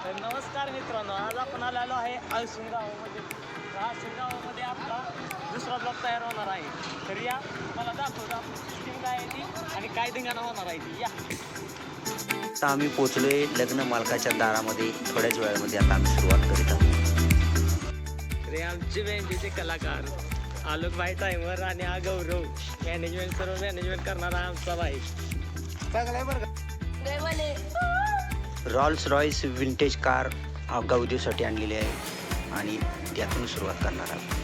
नमस्कार मित्रांनो, आज आपण आलेलो आहे आळसून गावामध्ये. आळसून गावामध्ये आपला दुसरा ब्लॉग तयार होणार आहे. तर या मला दाखवतो आपण सिस्टीम काय आहे ती आणि काय धिंगाणा होणार आहे ती. या आता आम्ही पोचलोय लग्न मालकाच्या दारामध्ये. थोड्याच वेळामध्ये आता आम्ही सुरुवात करीत आहोत. तर आमचे बँकेचे कलाकार आलोक भाई टायमर आणि हा गौरव मॅनेजमेंट, सर्व मॅनेजमेंट करणारा आमचा भाई. चांगला बरं का. रॉल्स रॉयस विंटेज कार गौदेवसाठी आणलेली आहे आणि त्यातून सुरुवात करणार आहोत.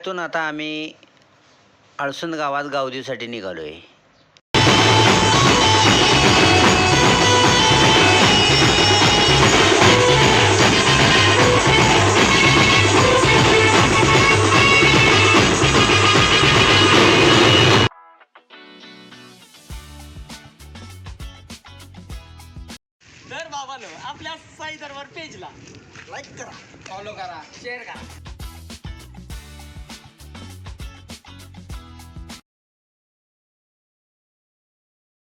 तिथून आता आम्ही आळसून गावात गावदेवसाठी निघालोय. तर बाबांनो, आपल्या साई दरबार पेजला लाईक करा, फॉलो करा, शेअर करा.